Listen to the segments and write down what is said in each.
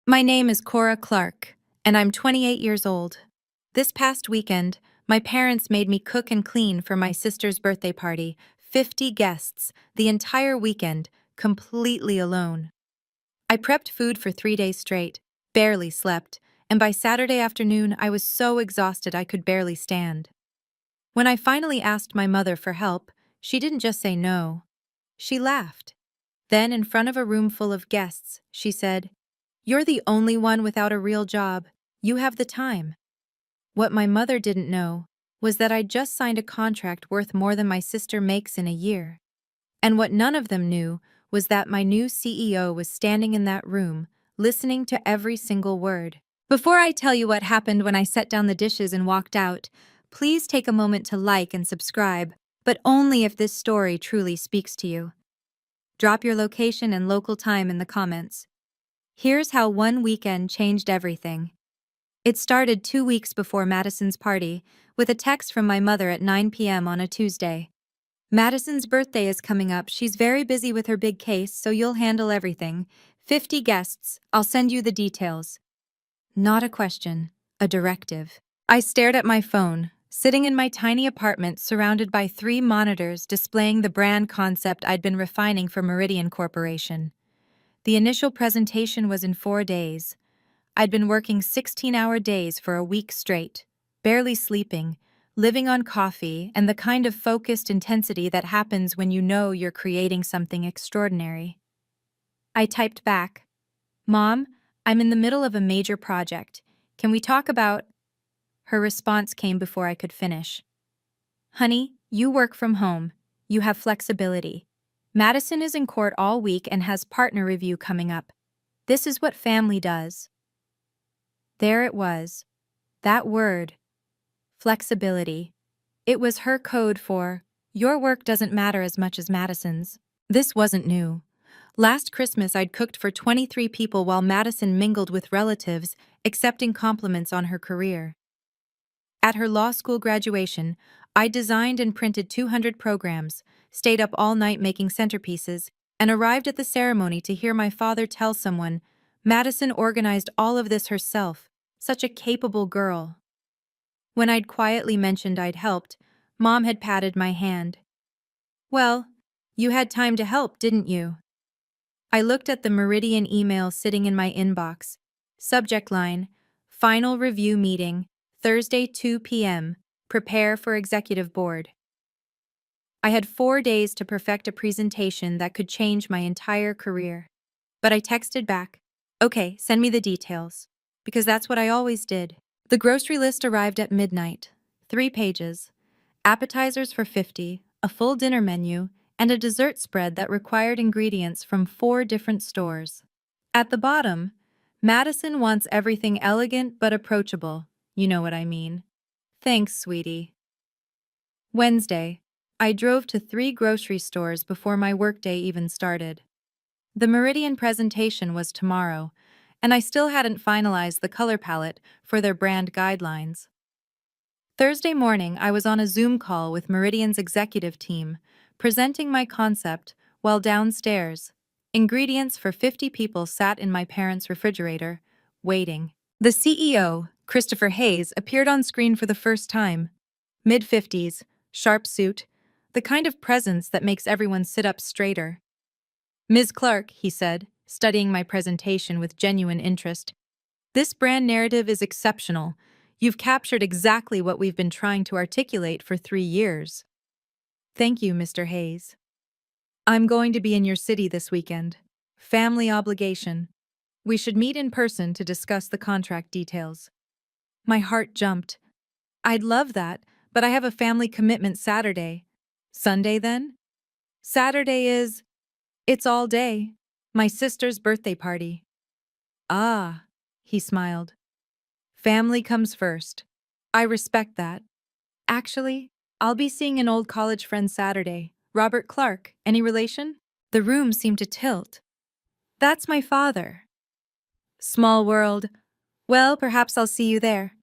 My name is Cora Clark, and I'm 28 years old. This past weekend, my parents made me cook and clean for my sister's birthday party, 50 guests, the entire weekend, completely alone. I prepped food for 3 days straight, barely slept, and by Saturday afternoon I was so exhausted I could barely stand. When I finally asked my mother for help, she didn't just say no. She laughed. Then, in front of a room full of guests, she said, "You're the only one without a real job. You have the time." What my mother didn't know was that I'd just signed a contract worth more than my sister makes in a year. And what none of them knew was that my new CEO was standing in that room, listening to every single word. Before I tell you what happened when I set down the dishes and walked out, please take a moment to like and subscribe, but only if this story truly speaks to you. Drop your location and local time in the comments. Here's how one weekend changed everything. It started 2 weeks before Madison's party, with a text from my mother at 9 p.m. on a Tuesday. "Madison's birthday is coming up. She's very busy with her big case, so you'll handle everything. 50 guests. I'll send you the details." Not a question, a directive. I stared at my phone, sitting in my tiny apartment surrounded by 3 monitors displaying the brand concept I'd been refining for Meridian Corporation. The initial presentation was in 4 days. I'd been working 16-hour days for a week straight, barely sleeping, living on coffee, and the kind of focused intensity that happens when you know you're creating something extraordinary. I typed back, "Mom, I'm in the middle of a major project. Can we talk about—" Her response came before I could finish. "Honey, you work from home. You have flexibility. Madison is in court all week and has partner review coming up. This is what family does." There it was. That word. Flexibility. It was her code for, "Your work doesn't matter as much as Madison's." This wasn't new. Last Christmas I'd cooked for 23 people while Madison mingled with relatives, accepting compliments on her career. At her law school graduation, I designed and printed 200 programs, stayed up all night making centerpieces, and arrived at the ceremony to hear my father tell someone, "Madison organized all of this herself. Such a capable girl." When I'd quietly mentioned I'd helped, Mom had patted my hand. "Well, you had time to help, didn't you?" I looked at the Meridian email sitting in my inbox. Subject line, "Final review meeting, Thursday 2 p.m. Prepare for executive board." I had 4 days to perfect a presentation that could change my entire career. But I texted back, "Okay, send me the details," because that's what I always did. The grocery list arrived at midnight. 3 pages. Appetizers for 50, a full dinner menu, and a dessert spread that required ingredients from 4 different stores. At the bottom, "Madison wants everything elegant but approachable. You know what I mean. Thanks, sweetie." Wednesday, I drove to 3 grocery stores before my workday even started. The Meridian presentation was tomorrow, and I still hadn't finalized the color palette for their brand guidelines. Thursday morning, I was on a Zoom call with Meridian's executive team, presenting my concept while downstairs, ingredients for 50 people sat in my parents' refrigerator, waiting. The CEO, Christopher Hayes, appeared on screen for the first time. Mid-50s, sharp suit, the kind of presence that makes everyone sit up straighter. "Ms. Clark," he said, studying my presentation with genuine interest, "this brand narrative is exceptional. You've captured exactly what we've been trying to articulate for 3 years." "Thank you, Mr. Hayes. I'm going to be in your city this weekend. Family obligation. We should meet in person to discuss the contract details." My heart jumped. "I'd love that, but I have a family commitment Saturday." "Sunday then?" "Saturday is— it's all day. My sister's birthday party." "Ah," he smiled. "Family comes first. I respect that. Actually, I'll be seeing an old college friend Saturday, Robert Clark. Any relation?" The room seemed to tilt. "That's my father." Small world. Well, perhaps I'll see you there.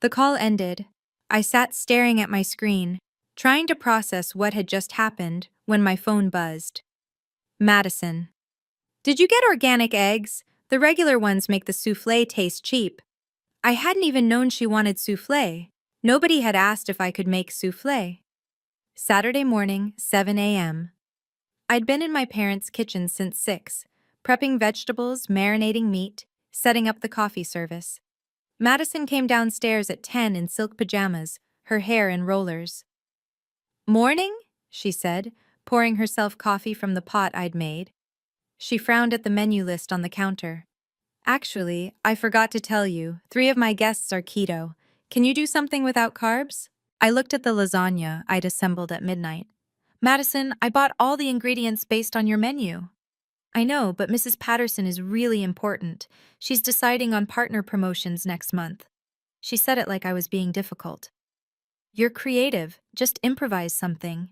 The call ended. I sat staring at my screen, trying to process what had just happened when my phone buzzed. Madison. "Did you get organic eggs? The regular ones make the soufflé taste cheap. I hadn't even known she wanted soufflé. Nobody had asked if I could make soufflé. Saturday morning, 7 a.m. I'd been in my parents' kitchen since 6, prepping vegetables, marinating meat, setting up the coffee service. Madison came downstairs at 10 in silk pajamas, her hair in rollers. "Morning?" she said, pouring herself coffee from the pot I'd made. She frowned at the menu list on the counter. "Actually, I forgot to tell you, 3 of my guests are keto. Can you do something without carbs?" I looked at the lasagna I'd assembled at midnight. "Madison, I bought all the ingredients based on your menu." "I know, but Mrs. Patterson is really important. She's deciding on partner promotions next month." She said it like I was being difficult. "You're creative. Just improvise something."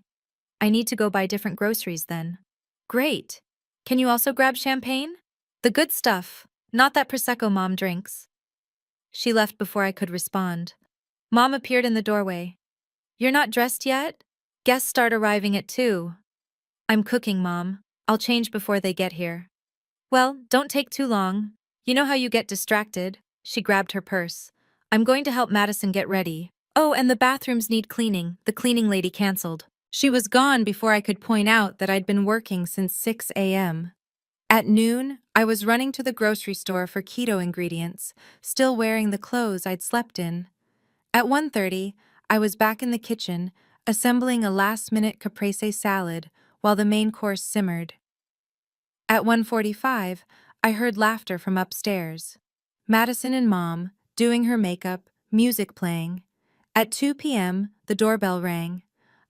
"I need to go buy different groceries then." "Great. Can you also grab champagne?" "The good stuff, not that Prosecco Mom drinks." She left before I could respond. Mom appeared in the doorway. "You're not dressed yet? Guests start arriving at 2. "I'm cooking, Mom. I'll change before they get here." "Well, don't take too long. You know how you get distracted." She grabbed her purse. "I'm going to help Madison get ready. Oh, and the bathrooms need cleaning. The cleaning lady canceled." She was gone before I could point out that I'd been working since 6 a.m. At noon, I was running to the grocery store for keto ingredients, still wearing the clothes I'd slept in. At 1:30, I was back in the kitchen, assembling a last-minute caprese salad while the main course simmered. At 1:45, I heard laughter from upstairs. Madison and Mom, doing her makeup, music playing. At 2 p.m., the doorbell rang.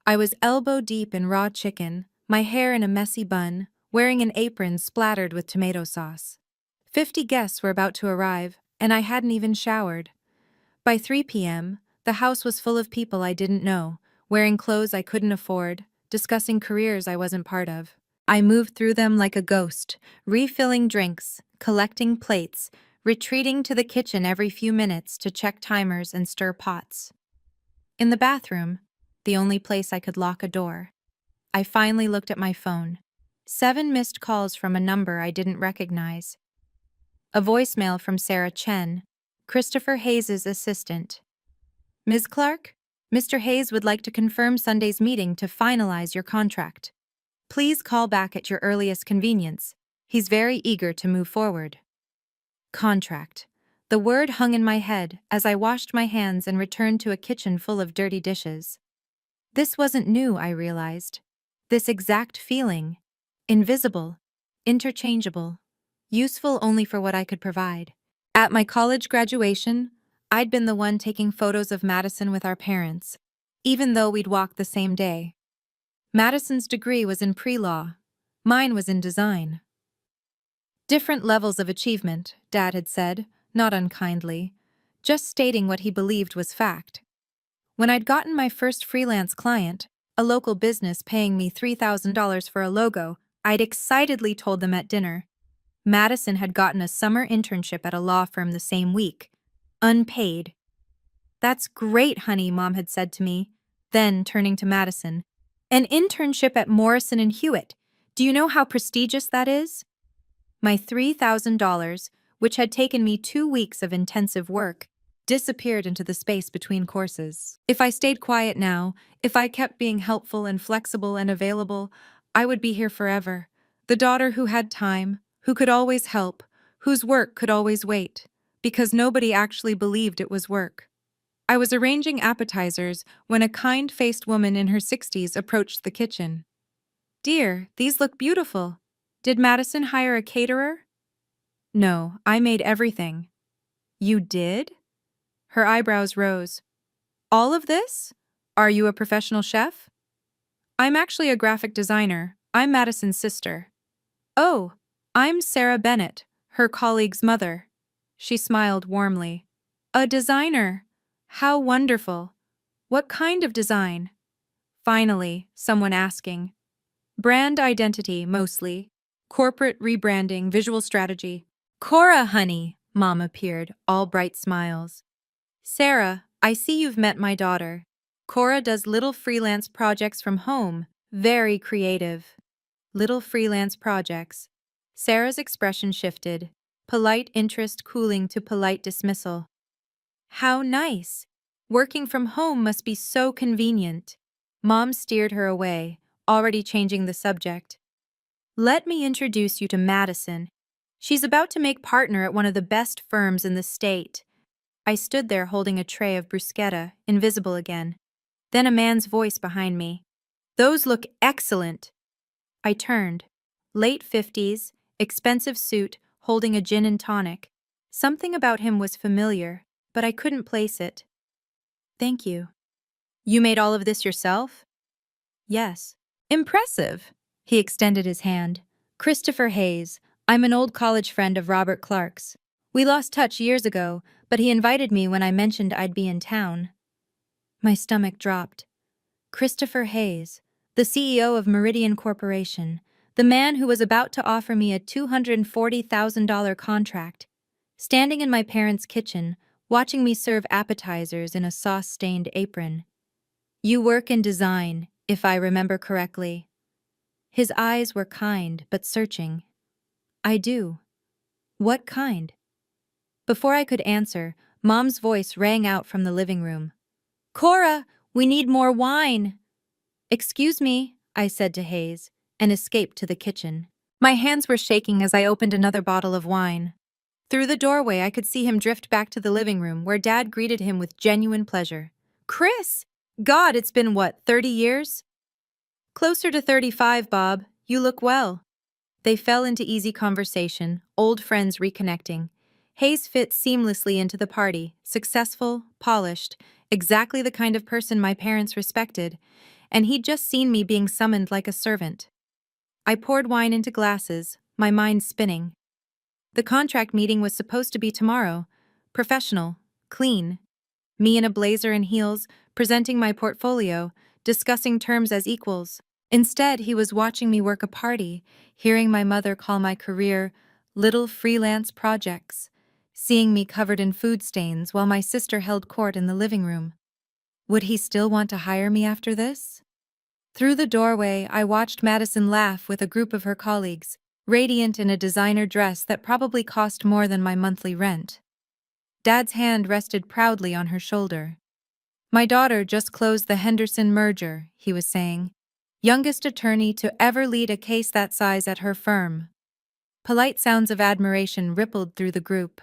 I was elbow-deep in raw chicken, my hair in a messy bun, wearing an apron splattered with tomato sauce. 50 guests were about to arrive, and I hadn't even showered. By 3 p.m., the house was full of people I didn't know, wearing clothes I couldn't afford, discussing careers I wasn't part of. I moved through them like a ghost, refilling drinks, collecting plates, retreating to the kitchen every few minutes to check timers and stir pots. In the bathroom, the only place I could lock a door, I finally looked at my phone. 7 missed calls from a number I didn't recognize. A voicemail from Sarah Chen, Christopher Hayes' assistant. "Ms. Clark, Mr. Hayes would like to confirm Sunday's meeting to finalize your contract. Please call back at your earliest convenience. He's very eager to move forward." Contract. The word hung in my head as I washed my hands and returned to a kitchen full of dirty dishes. This wasn't new, I realized. This exact feeling. Invisible. Interchangeable. Useful only for what I could provide. At my college graduation, I'd been the one taking photos of Madison with our parents, even though we'd walked the same day. Madison's degree was in pre-law. Mine was in design. Different levels of achievement, Dad had said, not unkindly, just stating what he believed was fact. When I'd gotten my first freelance client, a local business paying me $3,000 for a logo, I'd excitedly told them at dinner. Madison had gotten a summer internship at a law firm the same week. Unpaid. "That's great, honey," Mom had said to me. Then, turning to Madison, "An internship at Morrison and Hewitt. Do you know how prestigious that is?" My $3,000, which had taken me 2 weeks of intensive work, disappeared into the space between courses. If I stayed quiet now, if I kept being helpful and flexible and available, I would be here forever. The daughter who had time, who could always help, whose work could always wait, because nobody actually believed it was work. I was arranging appetizers when a kind-faced woman in her 60s approached the kitchen. "Dear, these look beautiful. Did Madison hire a caterer?" "No, I made everything." "You did?" Her eyebrows rose. "All of this? Are you a professional chef?" "I'm actually a graphic designer. I'm Madison's sister." "Oh, I'm Sarah Bennett, her colleague's mother." She smiled warmly. "A designer. How wonderful. What kind of design?" Finally, someone asking. "Brand identity, mostly. Corporate rebranding, visual strategy." "Cora, honey," Mom appeared, all bright smiles. "Sarah, I see you've met my daughter. Cora does little freelance projects from home. Very creative." Little freelance projects. Sarah's expression shifted. polite interest cooling to polite dismissal. How nice! Working from home must be so convenient. Mom steered her away, already changing the subject. Let me introduce you to Madison. She's about to make partner at one of the best firms in the state. I stood there holding a tray of bruschetta, invisible again. Then a man's voice behind me. Those look excellent. I turned. Late 50s, expensive suit, holding a gin and tonic. Something about him was familiar, but I couldn't place it. Thank you. You made all of this yourself? Yes. Impressive. He extended his hand. Christopher Hayes. I'm an old college friend of Robert Clark's. We lost touch years ago, but he invited me when I mentioned I'd be in town. My stomach dropped. Christopher Hayes, the CEO of Meridian Corporation, the man who was about to offer me a $240,000 contract, standing in my parents' kitchen, watching me serve appetizers in a sauce-stained apron. You work in design, if I remember correctly. His eyes were kind but searching. I do. What kind? Before I could answer, Mom's voice rang out from the living room. Cora, we need more wine. Excuse me, I said to Hayes, and escaped to the kitchen. My hands were shaking as I opened another bottle of wine. Through the doorway, I could see him drift back to the living room, where Dad greeted him with genuine pleasure. Chris! God, it's been what, 30 years? Closer to 35, Bob. You look well. They fell into easy conversation, old friends reconnecting. Hayes fit seamlessly into the party, successful, polished, exactly the kind of person my parents respected, and he'd just seen me being summoned like a servant. I poured wine into glasses, my mind spinning. The contract meeting was supposed to be tomorrow. Professional, clean. Me in a blazer and heels, presenting my portfolio, discussing terms as equals. Instead, he was watching me work a party, hearing my mother call my career little freelance projects, seeing me covered in food stains while my sister held court in the living room. Would he still want to hire me after this? Through the doorway, I watched Madison laugh with a group of her colleagues, radiant in a designer dress that probably cost more than my monthly rent. Dad's hand rested proudly on her shoulder. My daughter just closed the Henderson merger, he was saying. Youngest attorney to ever lead a case that size at her firm. Polite sounds of admiration rippled through the group.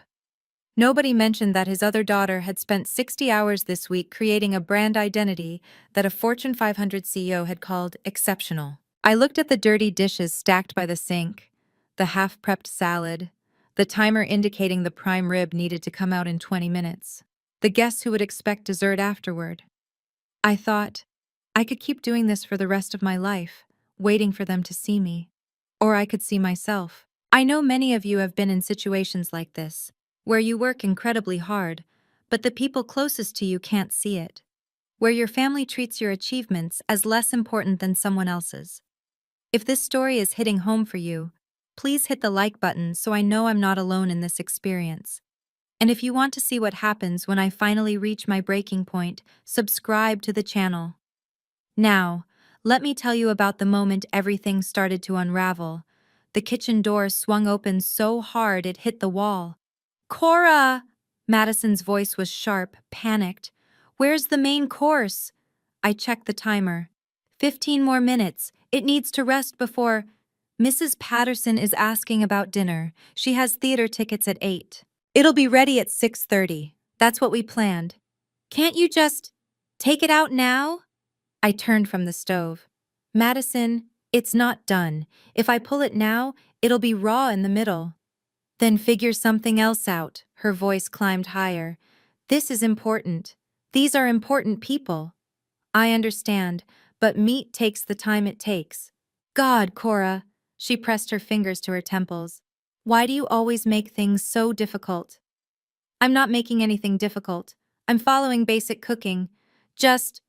Nobody mentioned that his other daughter had spent 60 hours this week creating a brand identity that a Fortune 500 CEO had called exceptional. I looked at the dirty dishes stacked by the sink, the half-prepped salad, the timer indicating the prime rib needed to come out in 20 minutes, the guests who would expect dessert afterward. I thought, I could keep doing this for the rest of my life, waiting for them to see me. Or I could see myself. I know many of you have been in situations like this, where you work incredibly hard, but the people closest to you can't see it. Where your family treats your achievements as less important than someone else's. If this story is hitting home for you, please hit the like button so I know I'm not alone in this experience. And if you want to see what happens when I finally reach my breaking point, subscribe to the channel. Now, let me tell you about the moment everything started to unravel. The kitchen door swung open so hard it hit the wall. Cora! Madison's voice was sharp, panicked. Where's the main course? I checked the timer. 15 more minutes. It needs to rest before... Mrs. Patterson is asking about dinner. She has theater tickets at 8. It'll be ready at 6:30. That's what we planned. Can't you just take it out now? I turned from the stove. Madison, it's not done. If I pull it now, it'll be raw in the middle. Then figure something else out. Her voice climbed higher. This is important. These are important people. I understand, but meat takes the time it takes. God, Cora. She pressed her fingers to her temples. Why do you always make things so difficult? I'm not making anything difficult. I'm following basic cooking. Just...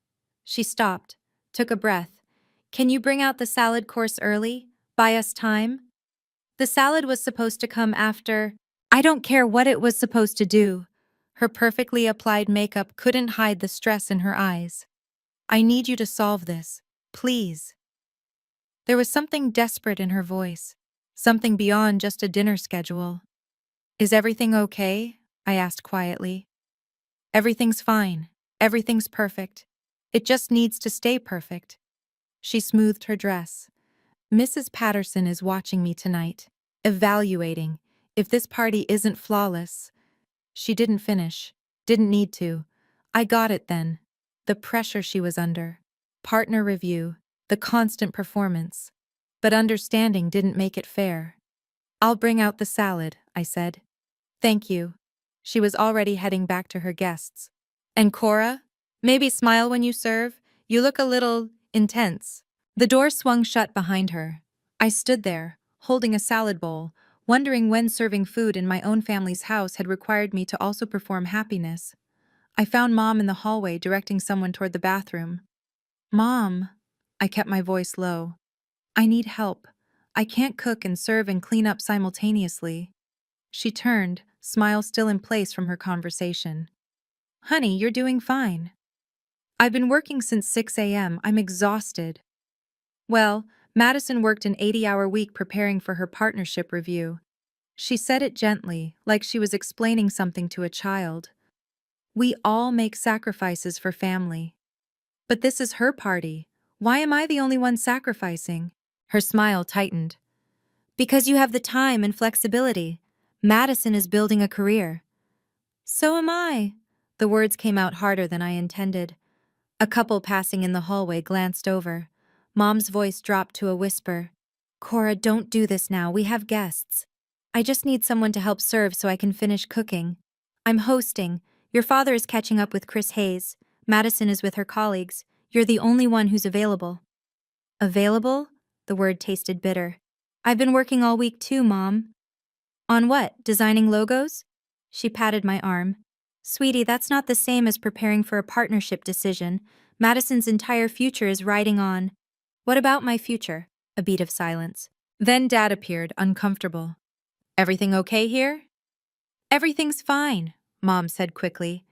She stopped, took a breath. Can you bring out the salad course early? Buy us time? The salad was supposed to come after... I don't care what it was supposed to do. Her perfectly applied makeup couldn't hide the stress in her eyes. I need you to solve this, please. There was something desperate in her voice, something beyond just a dinner schedule. Is everything okay? I asked quietly. Everything's fine. Everything's perfect. It just needs to stay perfect. She smoothed her dress. Mrs. Patterson is watching me tonight, evaluating. If this party isn't flawless. She didn't finish. Didn't need to. I got it then. The pressure she was under. Partner review. The constant performance. But understanding didn't make it fair. I'll bring out the salad, I said. Thank you. She was already heading back to her guests. And Cora? Maybe smile when you serve. You look a little intense. The door swung shut behind her. I stood there, holding a salad bowl, wondering when serving food in my own family's house had required me to also perform happiness. I found Mom in the hallway directing someone toward the bathroom. Mom, I kept my voice low. I need help. I can't cook and serve and clean up simultaneously. She turned, smile still in place from her conversation. Honey, you're doing fine. I've been working since 6 a.m. I'm exhausted. Well, Madison worked an 80-hour week preparing for her partnership review. She said it gently, like she was explaining something to a child. We all make sacrifices for family. But this is her party. Why am I the only one sacrificing? Her smile tightened. Because you have the time and flexibility. Madison is building a career. So am I. The words came out harder than I intended. A couple passing in the hallway glanced over. Mom's voice dropped to a whisper. Cora, don't do this now. We have guests. I just need someone to help serve so I can finish cooking. I'm hosting. Your father is catching up with Chris Hayes. Madison is with her colleagues. You're the only one who's available. Available? The word tasted bitter. I've been working all week too, Mom. On what? Designing logos? She patted my arm. Sweetie, that's not the same as preparing for a partnership decision. Madison's entire future is riding on. What about my future? A beat of silence. Then Dad appeared, uncomfortable. Everything okay here? Everything's fine, Mom said quickly.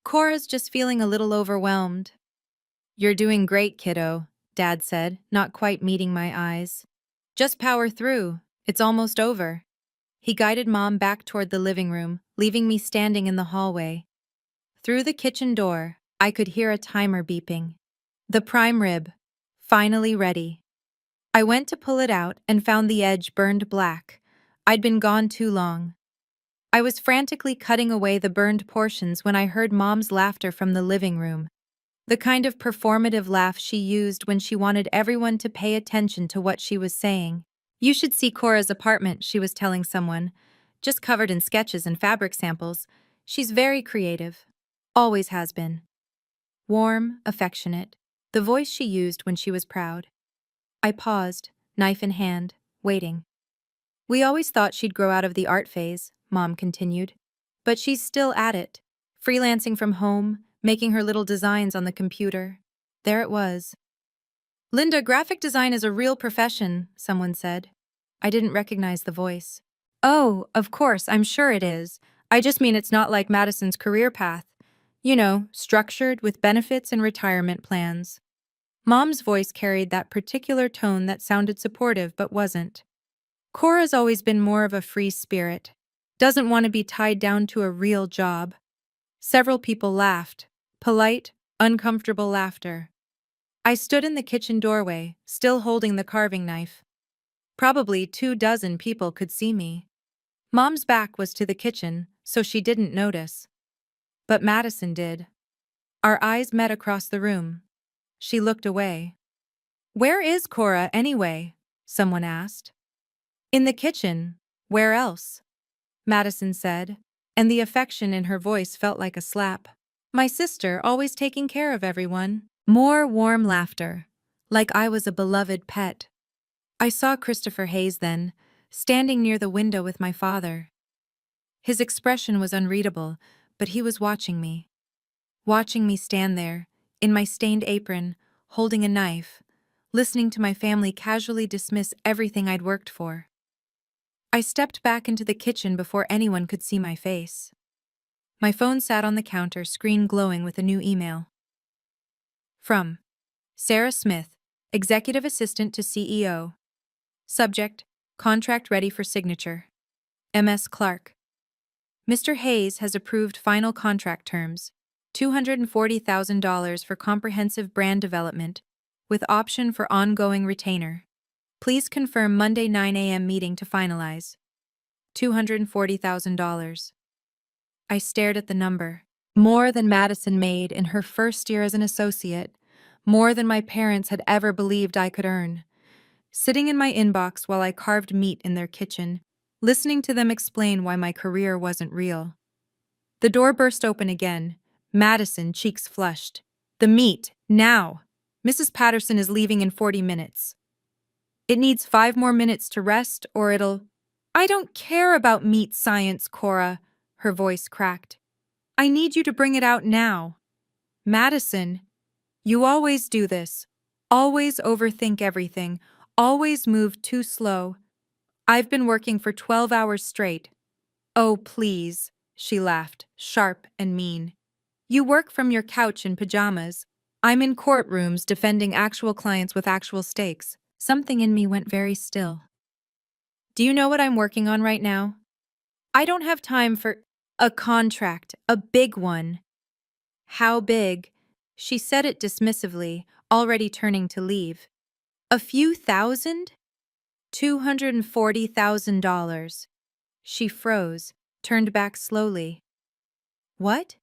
Cora's just feeling a little overwhelmed. You're doing great, kiddo, Dad said, not quite meeting my eyes. Just power through. It's almost over. He guided Mom back toward the living room, leaving me standing in the hallway. Through the kitchen door, I could hear a timer beeping. The prime rib. Finally ready. I went to pull it out and found the edge burned black. I'd been gone too long. I was frantically cutting away the burned portions when I heard Mom's laughter from the living room. The kind of performative laugh she used when she wanted everyone to pay attention to what she was saying. You should see Cora's apartment, she was telling someone. Just covered in sketches and fabric samples. She's very creative. Always has been. Warm, affectionate. The voice she used when she was proud. I paused, knife in hand, waiting. We always thought she'd grow out of the art phase, Mom continued. But she's still at it. Freelancing from home, making her little designs on the computer. There it was. Linda, graphic design is a real profession, someone said. I didn't recognize the voice. Oh, of course, I'm sure it is. I just mean it's not like Madison's career path. You know, structured with benefits and retirement plans. Mom's voice carried that particular tone that sounded supportive but wasn't. Cora's always been more of a free spirit. Doesn't want to be tied down to a real job. Several people laughed. Polite, uncomfortable laughter. I stood in the kitchen doorway, still holding the carving knife. Probably 24 people could see me. Mom's back was to the kitchen, so she didn't notice. But Madison did. Our eyes met across the room. She looked away. Where is Cora, anyway? Someone asked. In the kitchen. Where else? Madison said, and the affection in her voice felt like a slap. My sister, always taking care of everyone. More warm laughter, like I was a beloved pet. I saw Christopher Hayes then, standing near the window with my father. His expression was unreadable, but he was watching me. Watching me stand there, in my stained apron, holding a knife, listening to my family casually dismiss everything I'd worked for. I stepped back into the kitchen before anyone could see my face. My phone sat on the counter, screen glowing with a new email. From Sarah Smith, Executive Assistant to CEO. Subject, contract ready for signature. M.S. Clark. Mr. Hayes has approved final contract terms, $240,000 for comprehensive brand development, with option for ongoing retainer. Please confirm Monday 9 a.m. meeting to finalize. $240,000. I stared at the number. More than Madison made in her first year as an associate, more than my parents had ever believed I could earn. Sitting in my inbox while I carved meat in their kitchen, listening to them explain why my career wasn't real. The door burst open again. Madison, cheeks flushed. The meat, now! Mrs. Patterson is leaving in 40 minutes. It needs 5 more minutes to rest, or it'll— I don't care about meat science, Cora, her voice cracked. I need you to bring it out now. Madison, you always do this. Always overthink everything. Always move too slow. I've been working for 12 hours straight. Oh, please, she laughed, sharp and mean. You work from your couch in pajamas. I'm in courtrooms defending actual clients with actual stakes. Something in me went very still. Do you know what I'm working on right now? I don't have time for a contract, a big one. How big? She said it dismissively, already turning to leave. A few thousand? $240,000. She froze, turned back slowly. What?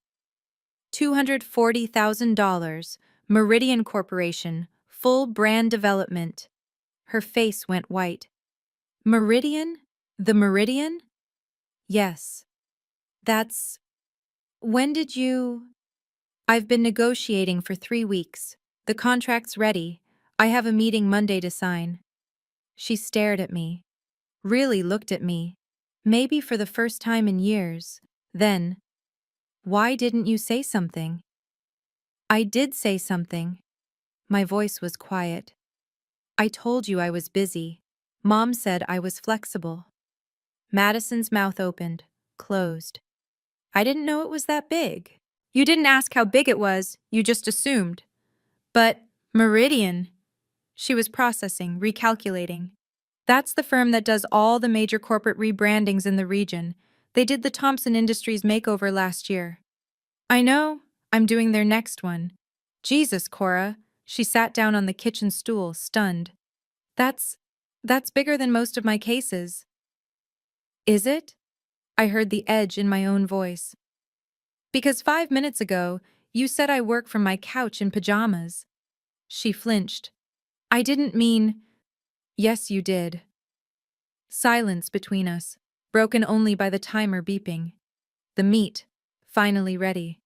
$240,000. Meridian Corporation, full brand development. Her face went white. Meridian? The Meridian? Yes. That's— When did you— I've been negotiating for 3 weeks. The contract's ready. I have a meeting Monday to sign. She stared at me. Really looked at me. Maybe for the first time in years. Then, why didn't you say something? I did say something. My voice was quiet. I told you I was busy. Mom said I was flexible. Madison's mouth opened, closed. I didn't know it was that big. You didn't ask how big it was, you just assumed. But, Meridian. She was processing, recalculating. That's the firm that does all the major corporate rebrandings in the region. They did the Thompson Industries makeover last year. I know, I'm doing their next one. Jesus, Cora. She sat down on the kitchen stool, stunned. That's bigger than most of my cases. Is it? I heard the edge in my own voice. Because 5 minutes ago, you said I work from my couch in pajamas. She flinched. I didn't mean— Yes, you did. Silence between us, broken only by the timer beeping. The meat, finally ready.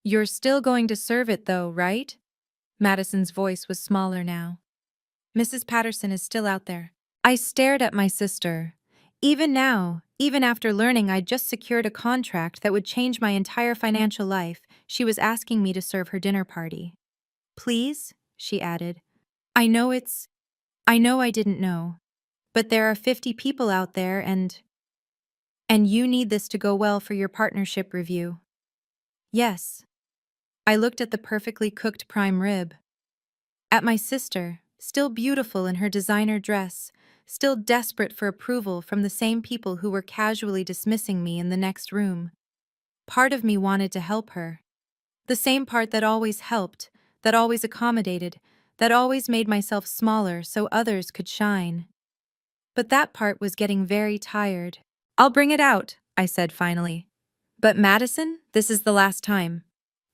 You're still going to serve it though, right? Madison's voice was smaller now. Mrs. Patterson is still out there. I stared at my sister. Even now, even after learning I'd just secured a contract that would change my entire financial life, she was asking me to serve her dinner party. Please, she added. I know I didn't know. But there are 50 people out there and you need this to go well for your partnership review. Yes. I looked at the perfectly cooked prime rib. At my sister, still beautiful in her designer dress, still desperate for approval from the same people who were casually dismissing me in the next room. Part of me wanted to help her. The same part that always helped, that always accommodated, that always made myself smaller so others could shine. But that part was getting very tired. I'll bring it out, I said finally. But Madison, this is the last time.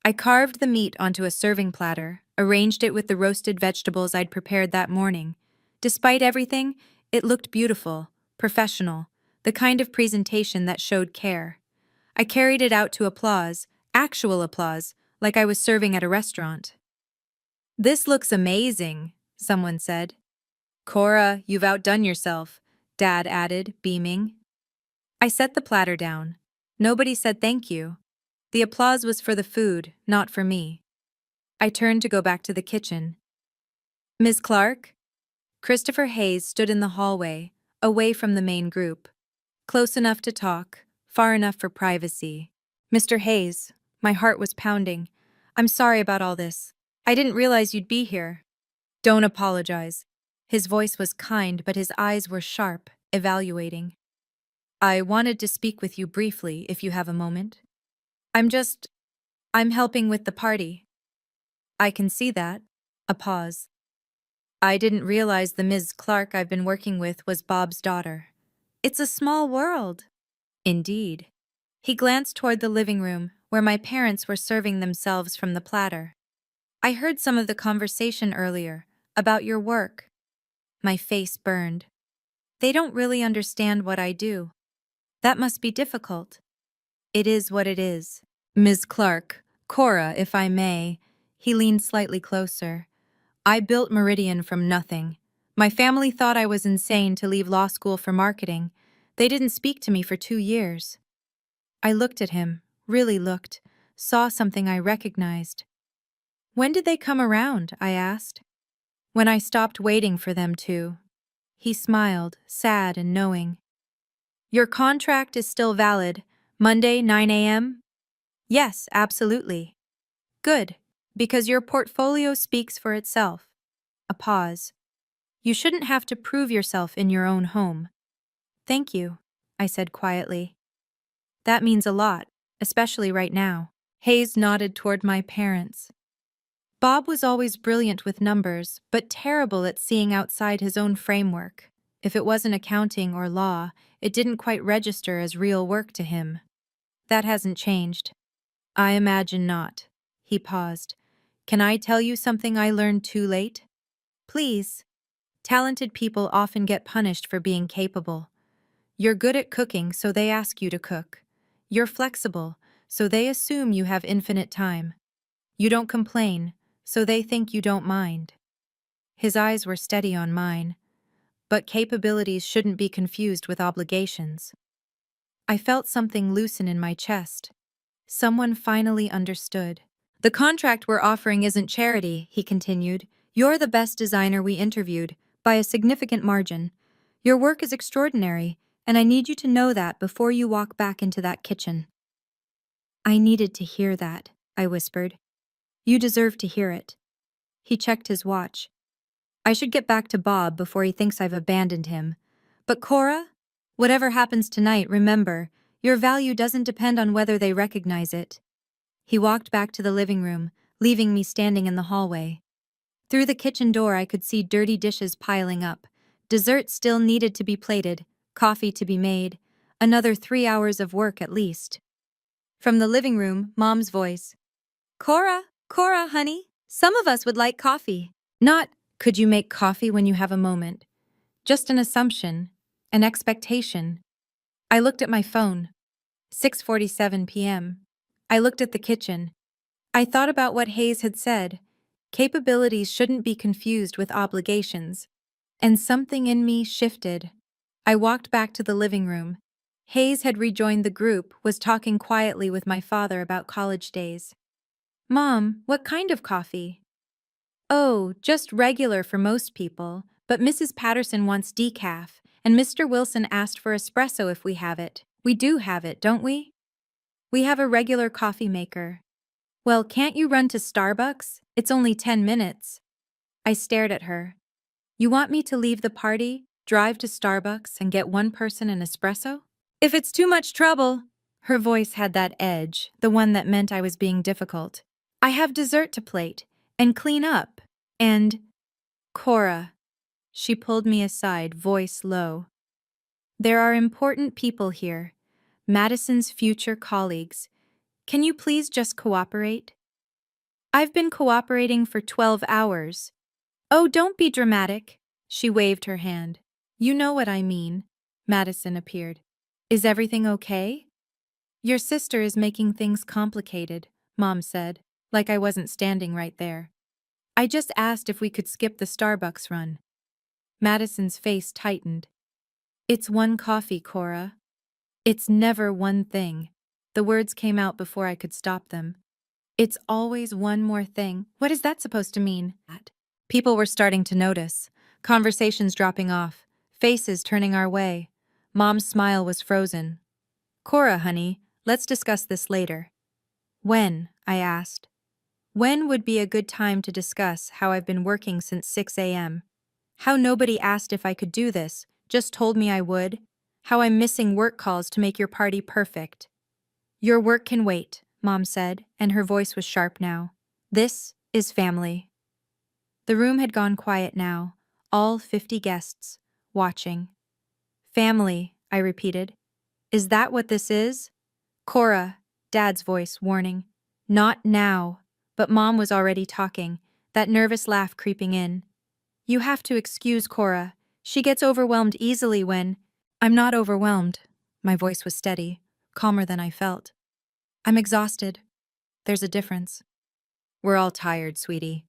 I carved the meat onto a serving platter, arranged it with the roasted vegetables I'd prepared that morning. Despite everything, it looked beautiful, professional, the kind of presentation that showed care. I carried it out to applause, actual applause, like I was serving at a restaurant. This looks amazing, someone said. Cora, you've outdone yourself, Dad added, beaming. I set the platter down. Nobody said thank you. The applause was for the food, not for me. I turned to go back to the kitchen. Ms. Clark? Christopher Hayes stood in the hallway, away from the main group. Close enough to talk, far enough for privacy. Mr. Hayes, my heart was pounding. I'm sorry about all this. I didn't realize you'd be here. Don't apologize. His voice was kind, but his eyes were sharp, evaluating. I wanted to speak with you briefly if you have a moment. I'm just, I'm helping with the party. I can see that. A pause. I didn't realize the Ms. Clark I've been working with was Bob's daughter. It's a small world. Indeed. He glanced toward the living room, where my parents were serving themselves from the platter. I heard some of the conversation earlier, about your work. My face burned. They don't really understand what I do. That must be difficult. It is what it is. Ms. Clark, Cora, if I may. He leaned slightly closer. I built Meridian from nothing. My family thought I was insane to leave law school for marketing. They didn't speak to me for 2 years. I looked at him, really looked, saw something I recognized. When did they come around? I asked. When I stopped waiting for them to. He smiled, sad and knowing. Your contract is still valid. Monday, 9 a.m.? Yes, absolutely. Good, because your portfolio speaks for itself. A pause. You shouldn't have to prove yourself in your own home. Thank you, I said quietly. That means a lot, especially right now. Hayes nodded toward my parents. Bob was always brilliant with numbers, but terrible at seeing outside his own framework. If it wasn't accounting or law, it didn't quite register as real work to him. That hasn't changed. I imagine not. He paused. Can I tell you something I learned too late? Please. Talented people often get punished for being capable. You're good at cooking, so they ask you to cook. You're flexible, so they assume you have infinite time. You don't complain, so they think you don't mind. His eyes were steady on mine. But capabilities shouldn't be confused with obligations. I felt something loosen in my chest. Someone finally understood. The contract we're offering isn't charity, he continued. You're the best designer we interviewed, by a significant margin. Your work is extraordinary, and I need you to know that before you walk back into that kitchen. I needed to hear that, I whispered. You deserve to hear it. He checked his watch. I should get back to Bob before he thinks I've abandoned him. But Cora, whatever happens tonight, remember, your value doesn't depend on whether they recognize it. He walked back to the living room, leaving me standing in the hallway. Through the kitchen door I could see dirty dishes piling up. Dessert still needed to be plated, coffee to be made, another 3 hours of work at least. From the living room, Mom's voice. Cora, honey, some of us would like coffee. Not, could you make coffee when you have a moment? Just an assumption, an expectation. I looked at my phone. 6:47 p.m. I looked at the kitchen. I thought about what Hayes had said. Capabilities shouldn't be confused with obligations. And something in me shifted. I walked back to the living room. Hayes had rejoined the group, was talking quietly with my father about college days. Mom, what kind of coffee? Oh, just regular for most people, but Mrs. Patterson wants decaf, and Mr. Wilson asked for espresso if we have it. We do have it, don't we? We have a regular coffee maker. Well, can't you run to Starbucks? It's only 10 minutes. I stared at her. You want me to leave the party, drive to Starbucks, and get one person an espresso? If it's too much trouble. Her voice had that edge, the one that meant I was being difficult. I have dessert to plate, and clean up, and… Cora. She pulled me aside, voice low. There are important people here. Madison's future colleagues. Can you please just cooperate? I've been cooperating for 12 hours. Oh, don't be dramatic. She waved her hand. You know what I mean. Madison appeared. Is everything okay? Your sister is making things complicated, Mom said, like I wasn't standing right there. I just asked if we could skip the Starbucks run. Madison's face tightened. It's one coffee, Cora. It's never one thing. The words came out before I could stop them. It's always one more thing. What is that supposed to mean? People were starting to notice. Conversations dropping off. Faces turning our way. Mom's smile was frozen. Cora, honey, let's discuss this later. When? I asked. When would be a good time to discuss how I've been working since 6 a.m.? How nobody asked if I could do this, just told me I would? how I'm missing work calls to make your party perfect. Your work can wait, Mom said, and her voice was sharp now. This is family. The room had gone quiet now, all 50 guests, watching. Family, I repeated. Is that what this is? Cora, Dad's voice warning. Not now. But Mom was already talking, that nervous laugh creeping in. You have to excuse Cora. She gets overwhelmed easily when… I'm not overwhelmed. My voice was steady, calmer than I felt. I'm exhausted. There's a difference. We're all tired, sweetie.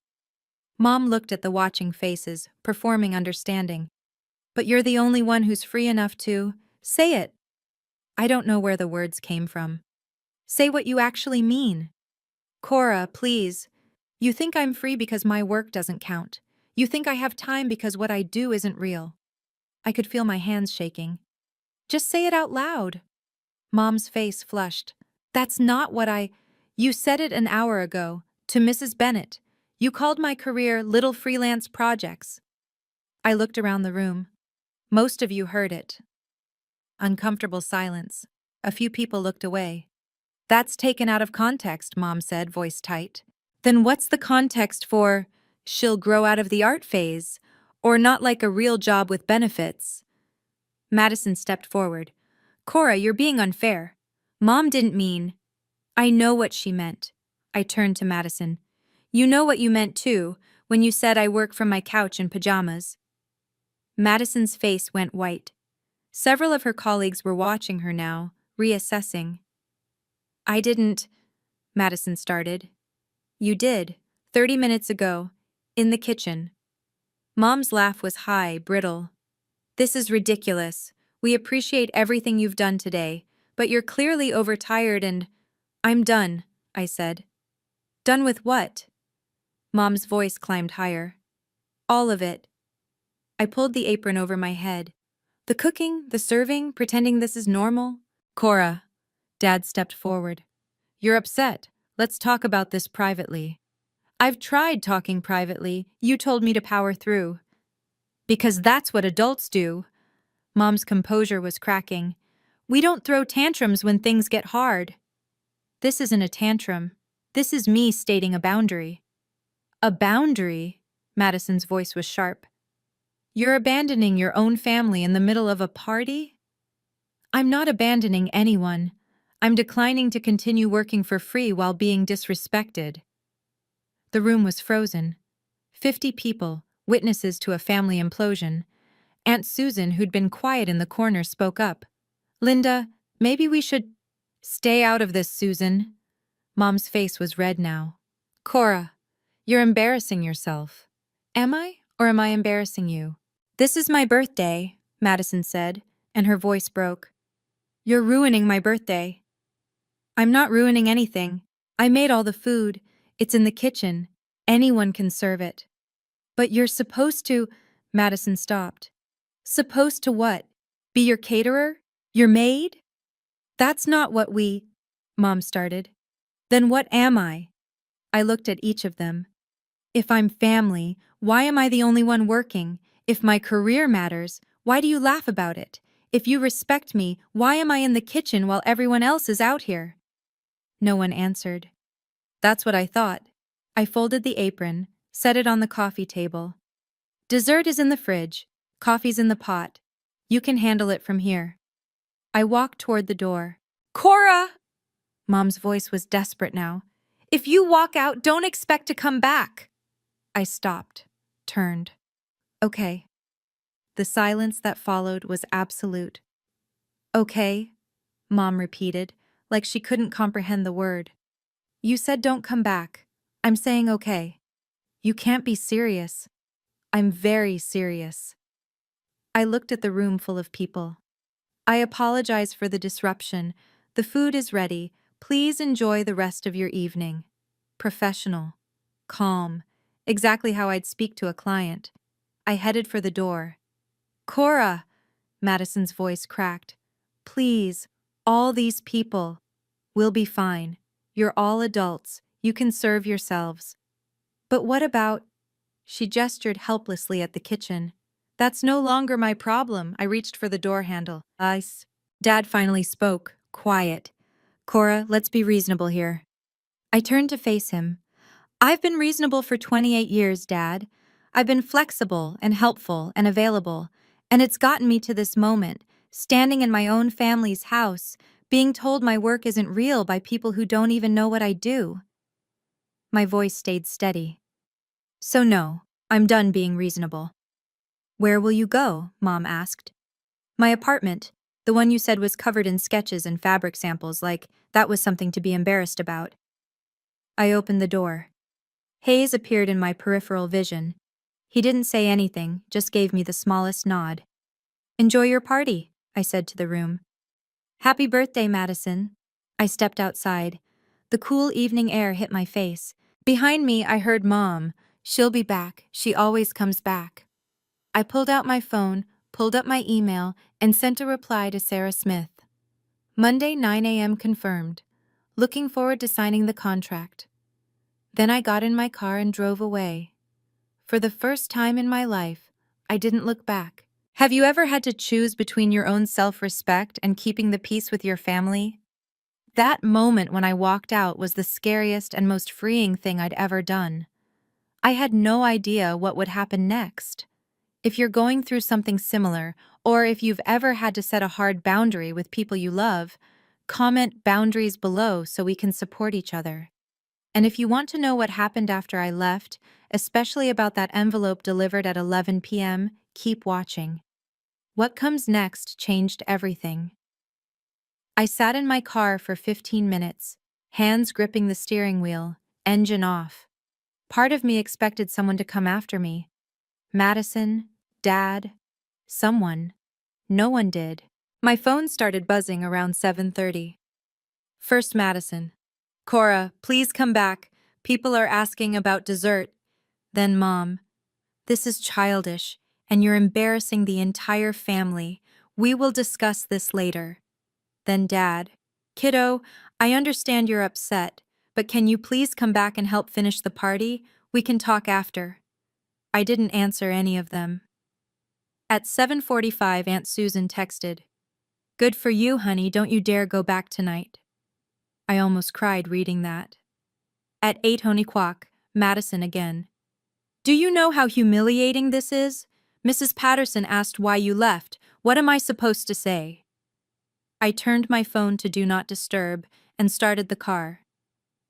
Mom looked at the watching faces, performing understanding. But you're the only one who's free enough to… say it. I don't know where the words came from. Say what you actually mean. Cora, please. You think I'm free because my work doesn't count. You think I have time because what I do isn't real. I could feel my hands shaking. Just say it out loud. Mom's face flushed. That's not what I… You said it an hour ago, to Mrs. Bennett. You called my career Little Freelance Projects. I looked around the room. Most of you heard it. Uncomfortable silence. A few people looked away. That's taken out of context, Mom said, voice tight. Then what's the context for, she'll grow out of the art phase, or not like a real job with benefits? Madison stepped forward. Cora, you're being unfair. Mom didn't mean… I know what she meant. I turned to Madison. You know what you meant too, when you said I work from my couch in pajamas. Madison's face went white. Several of her colleagues were watching her now, reassessing. I didn't… Madison started. You did, 30 minutes ago, in the kitchen. Mom's laugh was high, brittle. This is ridiculous. We appreciate everything you've done today, but you're clearly overtired and… I'm done, I said. Done with what? Mom's voice climbed higher. All of it. I pulled the apron over my head. The cooking, the serving, pretending this is normal. Cora. Dad stepped forward. You're upset. Let's talk about this privately. I've tried talking privately. You told me to power through. Because that's what adults do. Mom's composure was cracking. We don't throw tantrums when things get hard. This isn't a tantrum. This is me stating a boundary. A boundary? Madison's voice was sharp. You're abandoning your own family in the middle of a party? I'm not abandoning anyone. I'm declining to continue working for free while being disrespected. The room was frozen. 50 people, witnesses to a family implosion. Aunt Susan, who'd been quiet in the corner, spoke up. Linda, maybe we should… Stay out of this, Susan. Mom's face was red now. Cora, you're embarrassing yourself. Am I, or am I embarrassing you? This is my birthday, Madison said, and her voice broke. You're ruining my birthday. I'm not ruining anything. I made all the food. It's in the kitchen. Anyone can serve it. But you're supposed to… Madison stopped. Supposed to what? Be your caterer? Your maid? That's not what we… Mom started. Then what am I? I looked at each of them. If I'm family, why am I the only one working? If my career matters, why do you laugh about it? If you respect me, why am I in the kitchen while everyone else is out here? No one answered. That's what I thought. I folded the apron, set it on the coffee table. Dessert is in the fridge. Coffee's in the pot. You can handle it from here. I walked toward the door. Cora! Mom's voice was desperate now. If you walk out, don't expect to come back. I stopped, turned. Okay. The silence that followed was absolute. Okay, Mom repeated, like she couldn't comprehend the word. You said don't come back. I'm saying okay. You can't be serious. I'm very serious. I looked at the room full of people. I apologize for the disruption. The food is ready. Please enjoy the rest of your evening. Professional. Calm. Exactly how I'd speak to a client. I headed for the door. Cora! Madison's voice cracked. Please, all these people. We'll be fine. You're all adults. You can serve yourselves. But what about… She gestured helplessly at the kitchen. That's no longer my problem. I reached for the door handle. Ice. Dad finally spoke, quiet. Cora, let's be reasonable here. I turned to face him. I've been reasonable for 28 years, Dad. I've been flexible and helpful and available, and it's gotten me to this moment, standing in my own family's house, being told my work isn't real by people who don't even know what I do. My voice stayed steady. So no, I'm done being reasonable. Where will you go? Mom asked. My apartment, the one you said was covered in sketches and fabric samples, like that was something to be embarrassed about. I opened the door. Hayes appeared in my peripheral vision. He didn't say anything, just gave me the smallest nod. Enjoy your party, I said to the room. Happy birthday, Madison. I stepped outside. The cool evening air hit my face. Behind me, I heard Mom. She'll be back. She always comes back. I pulled out my phone, pulled up my email, and sent a reply to Sarah Smith. Monday, 9 a.m. confirmed. Looking forward to signing the contract. Then I got in my car and drove away. For the first time in my life, I didn't look back. Have you ever had to choose between your own self-respect and keeping the peace with your family? That moment when I walked out was the scariest and most freeing thing I'd ever done. I had no idea what would happen next. If you're going through something similar, or if you've ever had to set a hard boundary with people you love, comment boundaries below so we can support each other. And if you want to know what happened after I left, especially about that envelope delivered at 11 p.m., keep watching. What comes next changed everything. I sat in my car for 15 minutes, hands gripping the steering wheel, engine off. Part of me expected someone to come after me. Madison, Dad, someone. No one did. My phone started buzzing around 7:30. First Madison. Cora, please come back. People are asking about dessert. Then Mom. This is childish, and you're embarrassing the entire family. We will discuss this later. Then Dad. Kiddo, I understand you're upset, but can you please come back and help finish the party? We can talk after. I didn't answer any of them. At 7:45, Aunt Susan texted, Good for you, honey, don't you dare go back tonight. I almost cried reading that. At 8:00, Madison again. Do you know how humiliating this is? Mrs. Patterson asked why you left. What am I supposed to say? I turned my phone to Do Not Disturb and started the car.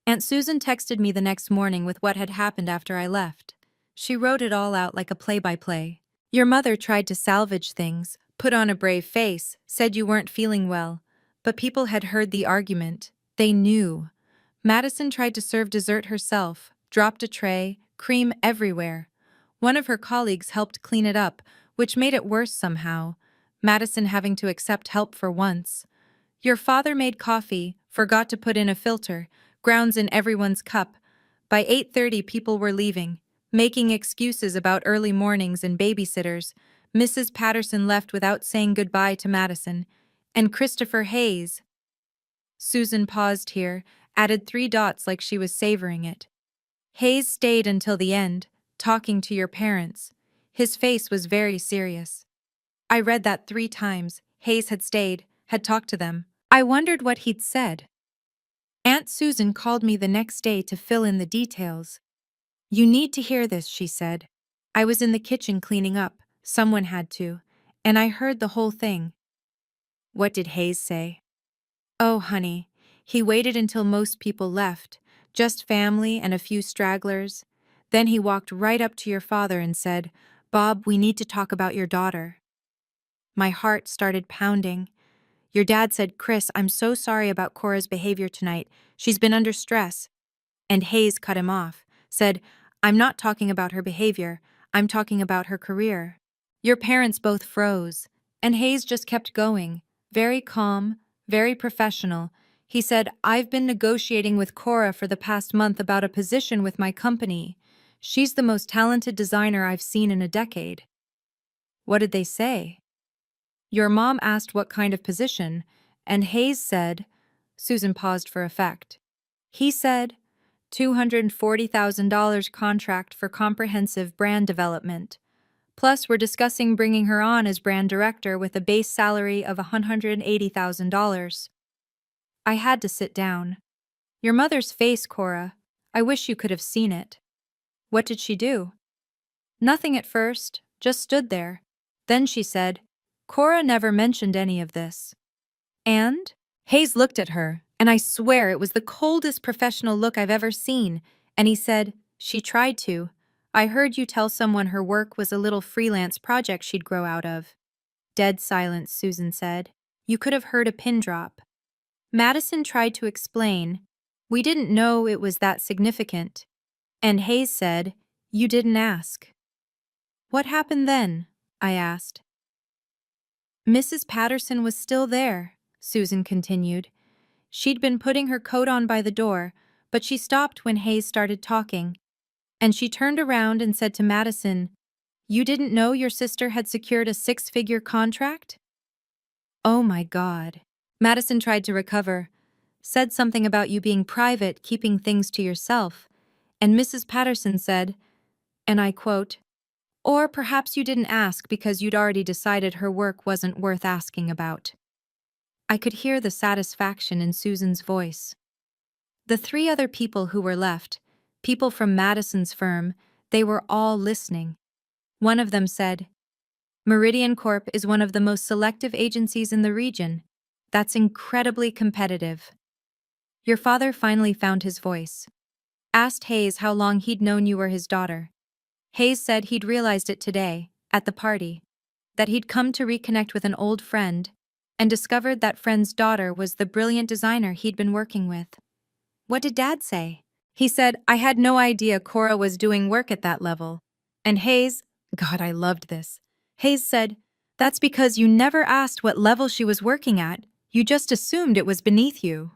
Aunt Susan texted me the next morning with what had happened after I left. She wrote it all out like a play-by-play. Your mother tried to salvage things, put on a brave face, said you weren't feeling well. But people had heard the argument. They knew. Madison tried to serve dessert herself, dropped a tray, cream everywhere. One of her colleagues helped clean it up, which made it worse somehow. Madison having to accept help for once. Your father made coffee, forgot to put in a filter, grounds in everyone's cup. By 8:30 people were leaving, making excuses about early mornings and babysitters. Mrs. Patterson left without saying goodbye to Madison. And Christopher Hayes. Susan paused here, added 3 dots like she was savoring it. Hayes stayed until the end, talking to your parents. His face was very serious. I read that 3 times. Hayes had stayed, had talked to them. I wondered what he'd said. Aunt Susan called me the next day to fill in the details. You need to hear this, she said. I was in the kitchen cleaning up. Someone had to. And I heard the whole thing. What did Hayes say? Oh, honey, he waited until most people left, just family and a few stragglers. Then he walked right up to your father and said, Bob, we need to talk about your daughter. My heart started pounding. Your dad said, Chris, I'm so sorry about Cora's behavior tonight. She's been under stress. And Hayes cut him off, said, I'm not talking about her behavior. I'm talking about her career. Your parents both froze, and Hayes just kept going, very calm, very professional. He said, I've been negotiating with Cora for the past month about a position with my company. She's the most talented designer I've seen in a decade. What did they say? Your mom asked what kind of position, and Hayes said, Susan paused for effect. He said, $240,000 contract for comprehensive brand development. Plus, we're discussing bringing her on as brand director with a base salary of $180,000. I had to sit down. Your mother's face, Cora. I wish you could have seen it. What did she do? Nothing at first, just stood there. Then she said, Cora never mentioned any of this. And? Hayes looked at her, and I swear it was the coldest professional look I've ever seen, and he said, she tried to. I heard you tell someone her work was a little freelance project she'd grow out of. Dead silence, Susan said. You could have heard a pin drop. Madison tried to explain. We didn't know it was that significant. And Hayes said, you didn't ask. What happened then? I asked. Mrs. Patterson was still there, Susan continued. She'd been putting her coat on by the door, but she stopped when Hayes started talking. And she turned around and said to Madison, You didn't know your sister had secured a 6-figure contract? Oh my God. Madison tried to recover, said something about you being private, keeping things to yourself. And Mrs. Patterson said, and I quote, or perhaps you didn't ask because you'd already decided her work wasn't worth asking about. I could hear the satisfaction in Susan's voice. The 3 other people who were left, people from Madison's firm, they were all listening. One of them said, Meridian Corp is one of the most selective agencies in the region. That's incredibly competitive. Your father finally found his voice. Asked Hayes how long he'd known you were his daughter. Hayes said he'd realized it today, at the party, that he'd come to reconnect with an old friend and discovered that friend's daughter was the brilliant designer he'd been working with. What did Dad say? He said, I had no idea Cora was doing work at that level. And Hayes, God, I loved this. Hayes said, that's because you never asked what level she was working at. You just assumed it was beneath you.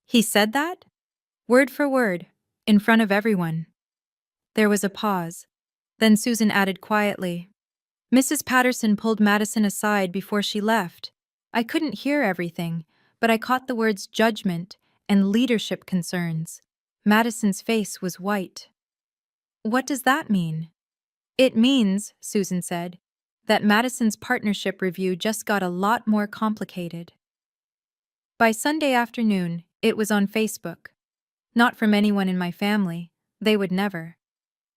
He said that? Word for word, in front of everyone. There was a pause. Then Susan added quietly, Mrs. Patterson pulled Madison aside before she left. I couldn't hear everything, but I caught the words judgment and leadership concerns. Madison's face was white. What does that mean? It means, Susan said, that Madison's partnership review just got a lot more complicated. By Sunday afternoon, it was on Facebook. Not from anyone in my family, they would never.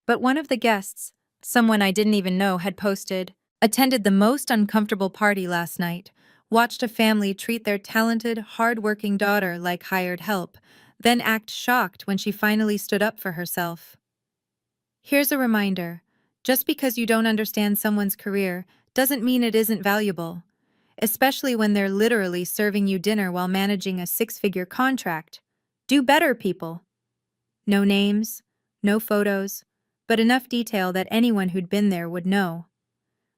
But one of the guests, someone I didn't even know, had posted, attended the most uncomfortable party last night, watched a family treat their talented, hard-working daughter like hired help, then act shocked when she finally stood up for herself. Here's a reminder. Just because you don't understand someone's career doesn't mean it isn't valuable, especially when they're literally serving you dinner while managing a 6-figure contract. Do better, people. No names, no photos, but enough detail that anyone who'd been there would know.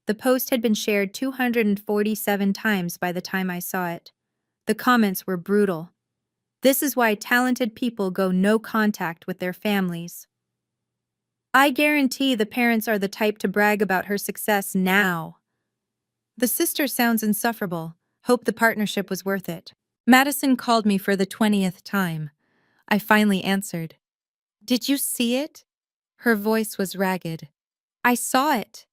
The post had been shared 247 times by the time I saw it. The comments were brutal. This is why talented people go no contact with their families. I guarantee the parents are the type to brag about her success now. The sister sounds insufferable. Hope the partnership was worth it. Madison called me for the 20th time. I finally answered. Did you see it? Her voice was ragged. I saw it.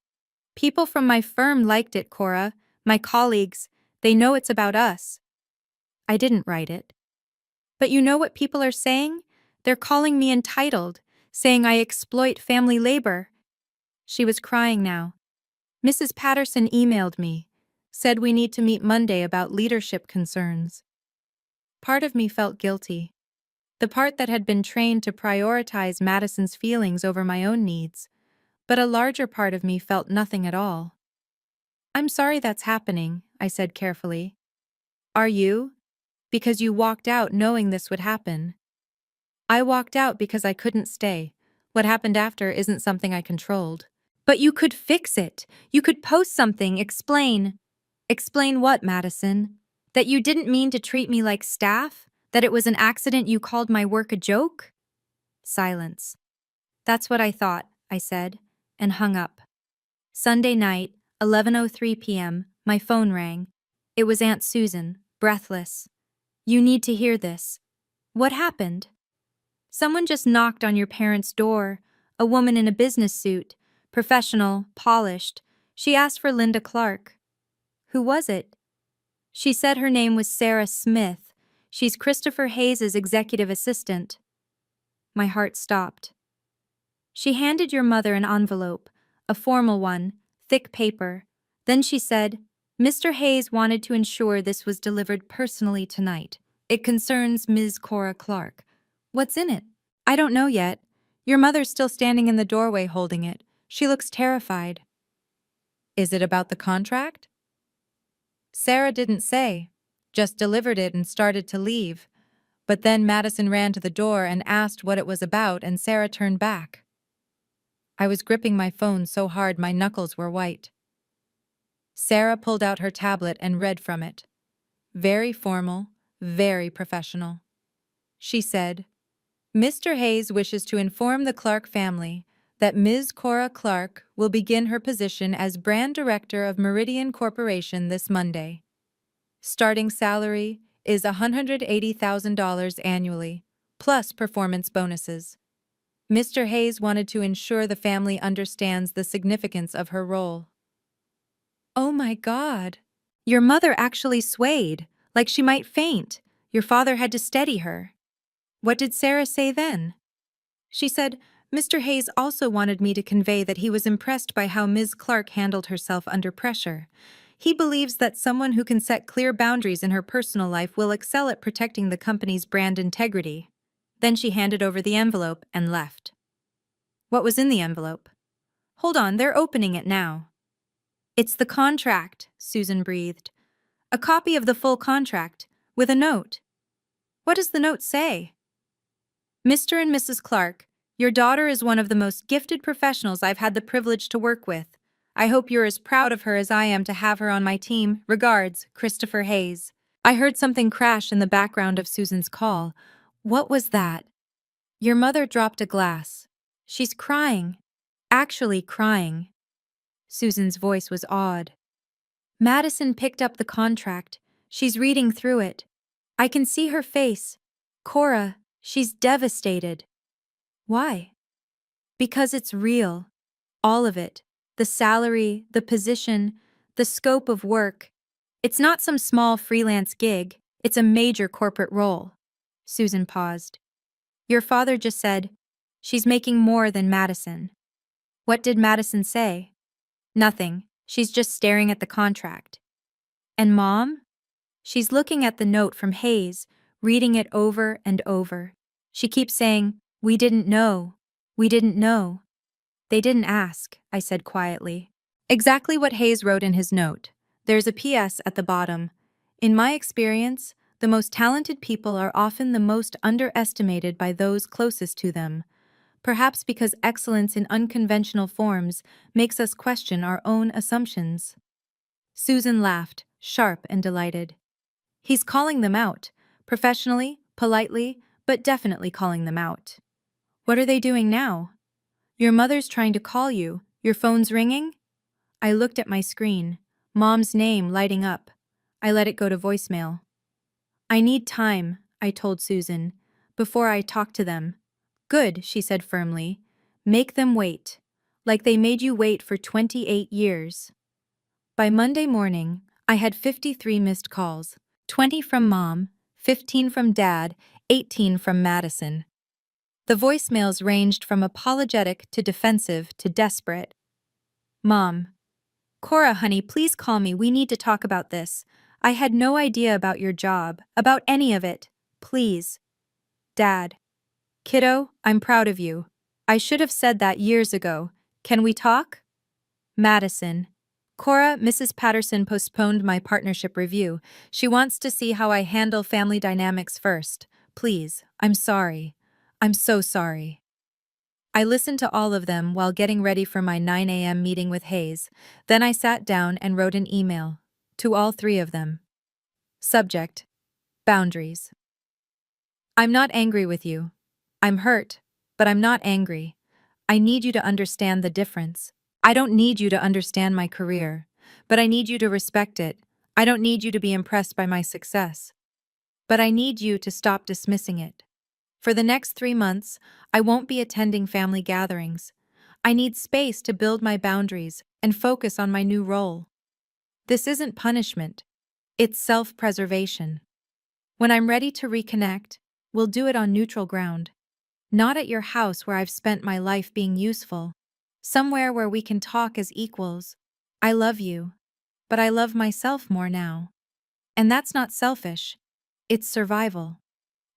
People from my firm liked it, Cora. My colleagues. They know it's about us. I didn't write it. But you know what people are saying? They're calling me entitled, saying I exploit family labor. She was crying now. Mrs. Patterson emailed me, said we need to meet Monday about leadership concerns. Part of me felt guilty. The part that had been trained to prioritize Madison's feelings over my own needs. But a larger part of me felt nothing at all. I'm sorry that's happening, I said carefully. Are you? Because you walked out knowing this would happen. I walked out because I couldn't stay. What happened after isn't something I controlled. But you could fix it. You could post something, explain. Explain what, Madison? That you didn't mean to treat me like staff? That it was an accident you called my work a joke? Silence. That's what I thought, I said, and hung up. Sunday night, 11:03 p.m., my phone rang. It was Aunt Susan, breathless. You need to hear this. What happened? Someone just knocked on your parents' door, a woman in a business suit, professional, polished. She asked for Linda Clark. Who was it? She said her name was Sarah Smith. She's Christopher Hayes' executive assistant. My heart stopped. She handed your mother an envelope, a formal one, thick paper. Then she said, Mr. Hayes wanted to ensure this was delivered personally tonight. It concerns Ms. Cora Clark. What's in it? I don't know yet. Your mother's still standing in the doorway holding it. She looks terrified. Is it about the contract? Sarah didn't say, just delivered it and started to leave. But then Madison ran to the door and asked what it was about, and Sarah turned back. I was gripping my phone so hard my knuckles were white. Sarah pulled out her tablet and read from it. Very formal, very professional. She said, Mr. Hayes wishes to inform the Clark family that Ms. Cora Clark will begin her position as brand director of Meridian Corporation this Monday. Starting salary is $180,000 annually, plus performance bonuses. Mr. Hayes wanted to ensure the family understands the significance of her role. Oh my God! Your mother actually swayed, like she might faint. Your father had to steady her. What did Sarah say then? She said, Mr. Hayes also wanted me to convey that he was impressed by how Ms. Clark handled herself under pressure. He believes that someone who can set clear boundaries in her personal life will excel at protecting the company's brand integrity. Then she handed over the envelope and left. What was in the envelope? Hold on, they're opening it now. It's the contract, Susan breathed. A copy of the full contract, with a note. What does the note say? Mr. and Mrs. Clark, your daughter is one of the most gifted professionals I've had the privilege to work with. I hope you're as proud of her as I am to have her on my team. Regards, Christopher Hayes. I heard something crash in the background of Susan's call. What was that? Your mother dropped a glass. She's crying. Actually crying. Susan's voice was awed. Madison picked up the contract. She's reading through it. I can see her face. Cora, she's devastated. Why? Because it's real. All of it. The salary, the position, the scope of work. It's not some small freelance gig. It's a major corporate role. Susan paused. Your father just said, she's making more than Madison. What did Madison say? Nothing. She's just staring at the contract. And Mom? She's looking at the note from Hayes, reading it over and over. She keeps saying, we didn't know. We didn't know. They didn't ask, I said quietly. Exactly what Hayes wrote in his note. There's a PS at the bottom. In my experience, the most talented people are often the most underestimated by those closest to them. Perhaps because excellence in unconventional forms makes us question our own assumptions. Susan laughed, sharp and delighted. He's calling them out, professionally, politely, but definitely calling them out. What are they doing now? Your mother's trying to call you. Your phone's ringing? I looked at my screen, Mom's name lighting up. I let it go to voicemail. I need time, I told Susan, before I talk to them. Good, she said firmly. Make them wait. Like they made you wait for 28 years. By Monday morning, I had 53 missed calls. 20 from Mom, 15 from Dad, 18 from Madison. The voicemails ranged from apologetic to defensive to desperate. Mom. Cora, honey, please call me. We need to talk about this. I had no idea about your job, about any of it. Please. Dad. Kiddo, I'm proud of you. I should have said that years ago. Can we talk? Madison. Cora, Mrs. Patterson postponed my partnership review. She wants to see how I handle family dynamics first. Please, I'm sorry. I'm so sorry. I listened to all of them while getting ready for my 9 a.m. meeting with Hayes. Then I sat down and wrote an email. To all three of them. Subject: boundaries. I'm not angry with you. I'm hurt, but I'm not angry. I need you to understand the difference. I don't need you to understand my career, but I need you to respect it. I don't need you to be impressed by my success, but I need you to stop dismissing it. For the next 3 months, I won't be attending family gatherings. I need space to build my boundaries and focus on my new role. This isn't punishment, it's self-preservation. When I'm ready to reconnect, we'll do it on neutral ground. Not at your house where I've spent my life being useful. Somewhere where we can talk as equals. I love you, but I love myself more now. And that's not selfish. It's survival.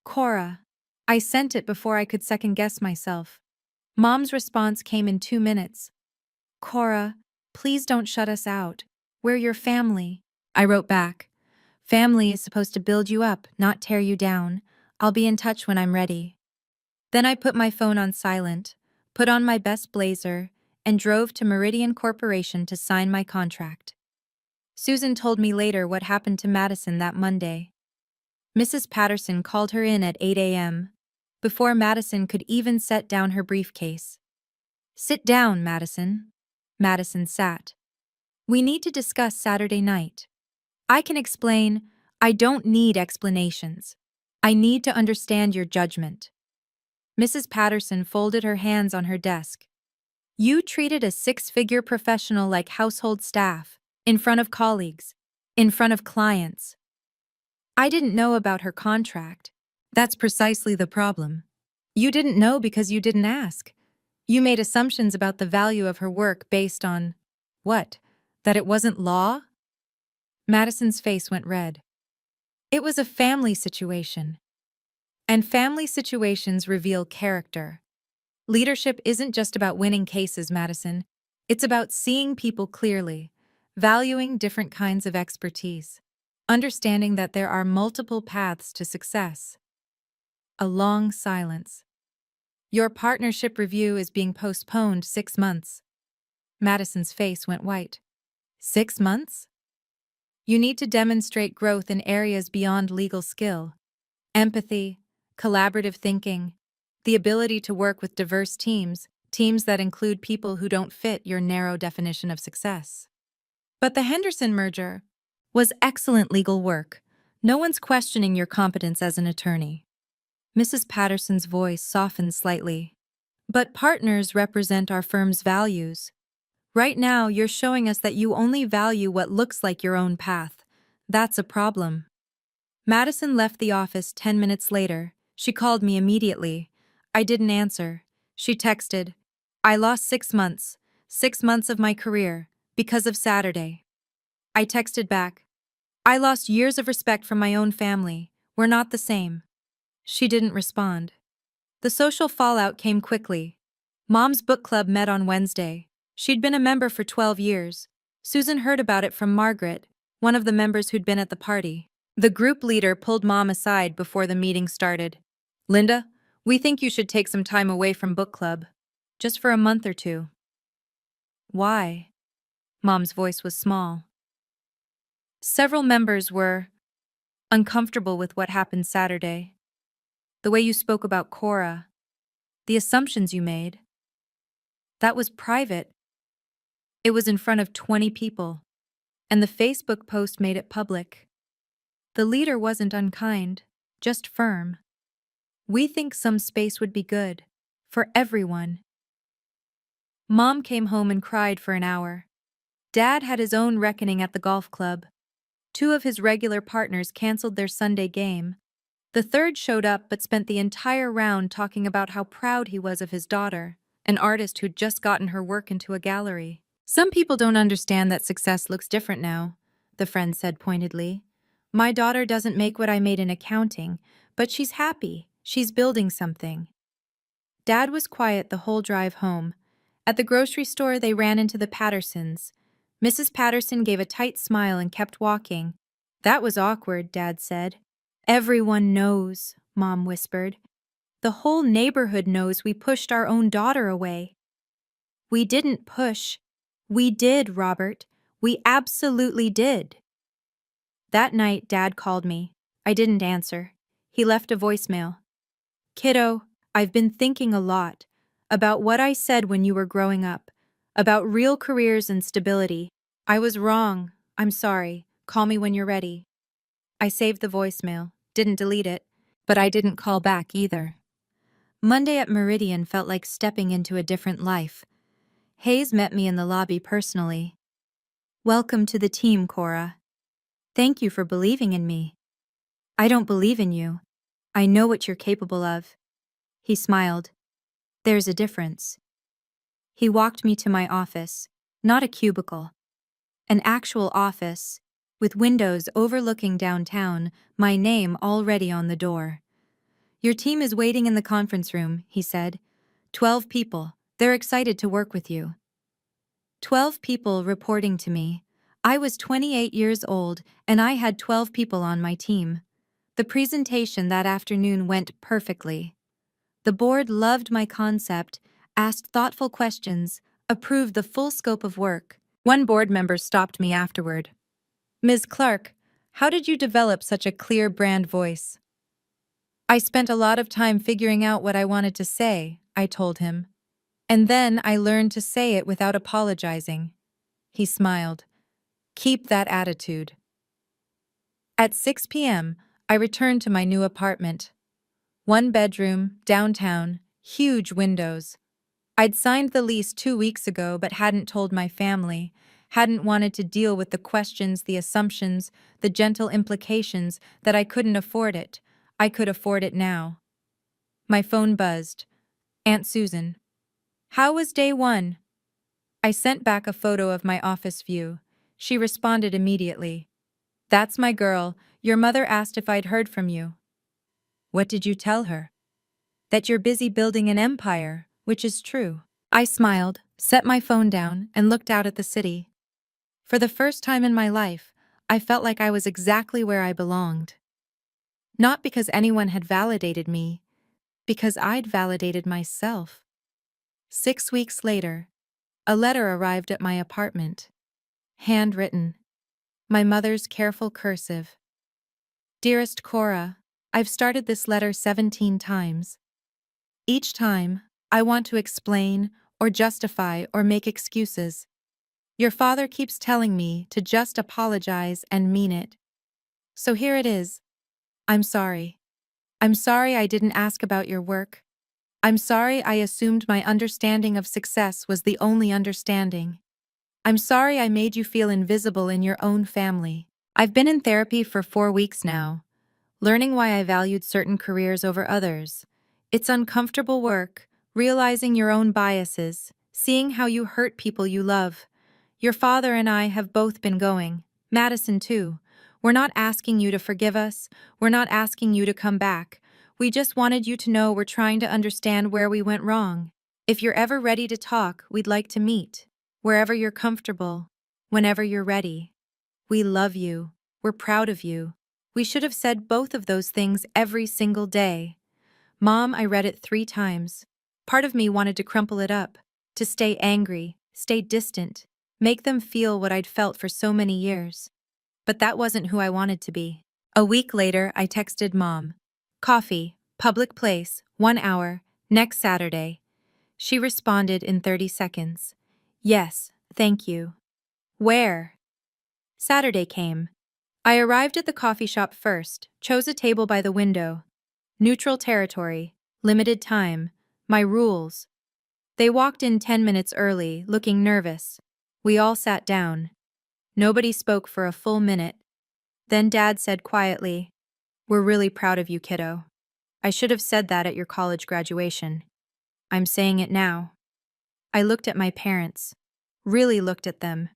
Cora. I sent it before I could second guess myself. Mom's response came in 2 minutes. Cora, please don't shut us out. We're your family. I wrote back. Family is supposed to build you up, not tear you down. I'll be in touch when I'm ready. Then I put my phone on silent, put on my best blazer, and drove to Meridian Corporation to sign my contract. Susan told me later what happened to Madison that Monday. Mrs. Patterson called her in at 8 a.m., before Madison could even set down her briefcase. Sit down, Madison. Madison sat. We need to discuss Saturday night. I can explain. I don't need explanations. I need to understand your judgment. Mrs. Patterson folded her hands on her desk. You treated a six-figure professional like household staff, in front of colleagues, in front of clients. I didn't know about her contract. That's precisely the problem. You didn't know because you didn't ask. You made assumptions about the value of her work based on… what? That it wasn't law? Madison's face went red. It was a family situation. And family situations reveal character. Leadership isn't just about winning cases, Madison. It's about seeing people clearly, valuing different kinds of expertise, understanding that there are multiple paths to success. A long silence. Your partnership review is being postponed 6 months. Madison's face went white. 6 months? You need to demonstrate growth in areas beyond legal skill. Empathy, collaborative thinking, the ability to work with diverse teams that include people who don't fit your narrow definition of success. But the Henderson merger was excellent legal work. No one's questioning your competence as an attorney. Mrs. Patterson's voice softened slightly. But partners represent our firm's values. Right now, you're showing us that you only value what looks like your own path. That's a problem. Madison left the office 10 minutes later. She called me immediately. I didn't answer. She texted, I lost 6 months, 6 months of my career, because of Saturday. I texted back, I lost years of respect from my own family. We're not the same. She didn't respond. The social fallout came quickly. Mom's book club met on Wednesday. She'd been a member for 12 years. Susan heard about it from Margaret, one of the members who'd been at the party. The group leader pulled Mom aside before the meeting started. Linda, we think you should take some time away from book club. Just for a month or two. Why? Mom's voice was small. Several members were uncomfortable with what happened Saturday. The way you spoke about Cora. The assumptions you made. That was private. It was in front of 20 people. And the Facebook post made it public. The leader wasn't unkind, just firm. We think some space would be good. For everyone. Mom came home and cried for an hour. Dad had his own reckoning at the golf club. 2 of his regular partners canceled their Sunday game. The third showed up but spent the entire round talking about how proud he was of his daughter, an artist who'd just gotten her work into a gallery. Some people don't understand that success looks different now, the friend said pointedly. My daughter doesn't make what I made in accounting, but she's happy. She's building something. Dad was quiet the whole drive home. At the grocery store, they ran into the Pattersons. Mrs. Patterson gave a tight smile and kept walking. That was awkward, Dad said. Everyone knows, Mom whispered. The whole neighborhood knows we pushed our own daughter away. We didn't push. We did, Robert. We absolutely did. That night, Dad called me. I didn't answer. He left a voicemail. Kiddo, I've been thinking a lot about what I said when you were growing up, about real careers and stability. I was wrong. I'm sorry. Call me when you're ready. I saved the voicemail, didn't delete it, but I didn't call back either. Monday at Meridian felt like stepping into a different life. Hayes met me in the lobby personally. "Welcome to the team, Cora. Thank you for believing in me." "I don't believe in you. I know what you're capable of." He smiled. "There's a difference." He walked me to my office, not a cubicle, an actual office, with windows overlooking downtown, my name already on the door. "Your team is waiting in the conference room," he said. 12 people. They're excited to work with you." 12 people reporting to me. I was 28 years old, and I had 12 people on my team. The presentation that afternoon went perfectly. The board loved my concept, asked thoughtful questions, approved the full scope of work. One board member stopped me afterward. "Ms. Clark, how did you develop such a clear brand voice?" "I spent a lot of time figuring out what I wanted to say," I told him. "And then I learned to say it without apologizing." He smiled. "Keep that attitude." At 6 p.m., I returned to my new apartment. One bedroom, downtown, huge windows. I'd signed the lease 2 weeks ago but hadn't told my family, hadn't wanted to deal with the questions, the assumptions, the gentle implications that I couldn't afford it. I could afford it now. My phone buzzed. Aunt Susan. "How was day one?" I sent back a photo of my office view. She responded immediately. "That's my girl. Your mother asked if I'd heard from you." "What did you tell her?" "That you're busy building an empire," which is true. I smiled, set my phone down, and looked out at the city. For the first time in my life, I felt like I was exactly where I belonged. Not because anyone had validated me, because I'd validated myself. 6 weeks later, a letter arrived at my apartment. Handwritten. My mother's careful cursive. "Dearest Cora, I've started this letter 17 times. Each time, I want to explain, or justify, or make excuses. Your father keeps telling me to just apologize and mean it. So here it is. I'm sorry. I'm sorry I didn't ask about your work. I'm sorry I assumed my understanding of success was the only understanding. I'm sorry I made you feel invisible in your own family. I've been in therapy for 4 weeks now, learning why I valued certain careers over others. It's uncomfortable work, realizing your own biases, seeing how you hurt people you love. Your father and I have both been going. Madison too. We're not asking you to forgive us. We're not asking you to come back. We just wanted you to know we're trying to understand where we went wrong. If you're ever ready to talk, we'd like to meet. Wherever you're comfortable. Whenever you're ready. We love you. We're proud of you. We should have said both of those things every single day. Mom, I read it 3 times. Part of me wanted to crumple it up, to stay angry, stay distant, make them feel what I'd felt for so many years. But that wasn't who I wanted to be. A week later, I texted Mom. "Coffee, public place, 1 hour, next Saturday." She responded in 30 seconds. "Yes, thank you." "Where?" Saturday came. I arrived at the coffee shop first, chose a table by the window. Neutral territory, limited time, my rules. They walked in 10 minutes early, looking nervous. We all sat down. Nobody spoke for a full minute. Then Dad said quietly, "We're really proud of you, kiddo. I should have said that at your college graduation. I'm saying it now." I looked at my parents. Really looked at them.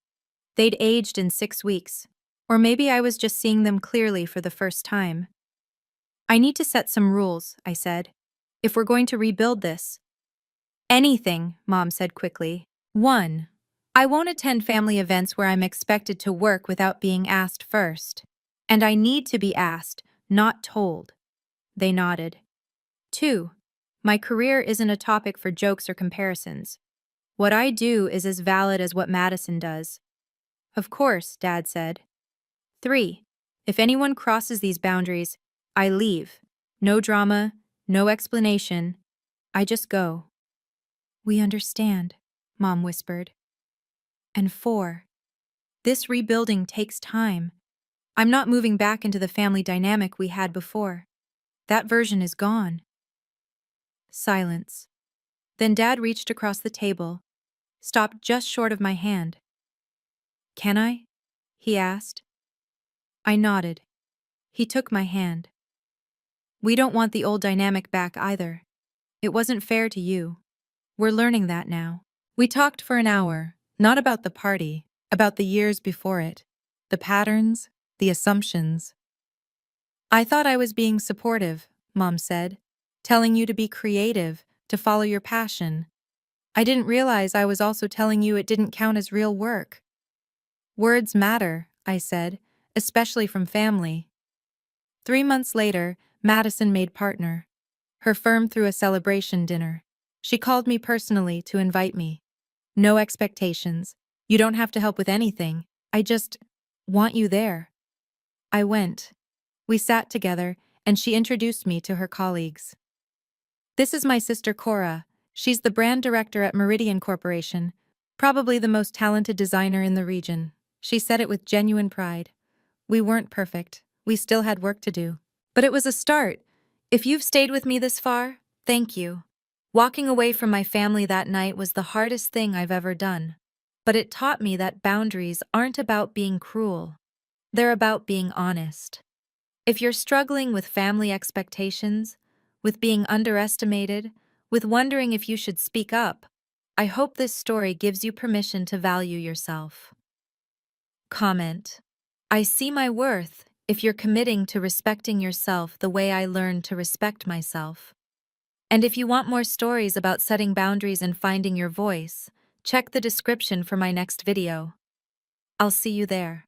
They'd aged in 6 weeks. Or maybe I was just seeing them clearly for the first time. "I need to set some rules," I said. "If we're going to rebuild this." "Anything," Mom said quickly. 1. I won't attend family events where I'm expected to work without being asked first. And I need to be asked, not told. They nodded. 2. My career isn't a topic for jokes or comparisons. What I do is as valid as what Madison does. "Of course," Dad said. 3. If anyone crosses these boundaries, I leave. No drama, no explanation. I just go. "We understand," Mom whispered. And 4. This rebuilding takes time. I'm not moving back into the family dynamic we had before. That version is gone. Silence. Then Dad reached across the table. stopped just short of my hand. "Can I?" he asked. I nodded. He took my hand. "We don't want the old dynamic back either. It wasn't fair to you. We're learning that now." We talked for an hour, not about the party, about the years before it, the patterns, the assumptions. "I thought I was being supportive," Mom said, "telling you to be creative, to follow your passion. I didn't realize I was also telling you it didn't count as real work." "Words matter," I said, "especially from family." 3 months later, Madison made partner. Her firm threw a celebration dinner. She called me personally to invite me. "No expectations. You don't have to help with anything. I just want you there." I went. We sat together, and she introduced me to her colleagues. "This is my sister Cora. She's the brand director at Meridian Corporation, probably the most talented designer in the region." She said it with genuine pride. We weren't perfect. We still had work to do. But it was a start. If you've stayed with me this far, thank you. Walking away from my family that night was the hardest thing I've ever done. But it taught me that boundaries aren't about being cruel. They're about being honest. If you're struggling with family expectations, with being underestimated, with wondering if you should speak up, I hope this story gives you permission to value yourself. Comment: I see my worth if you're committing to respecting yourself the way I learned to respect myself. And if you want more stories about setting boundaries and finding your voice, check the description for my next video. I'll see you there.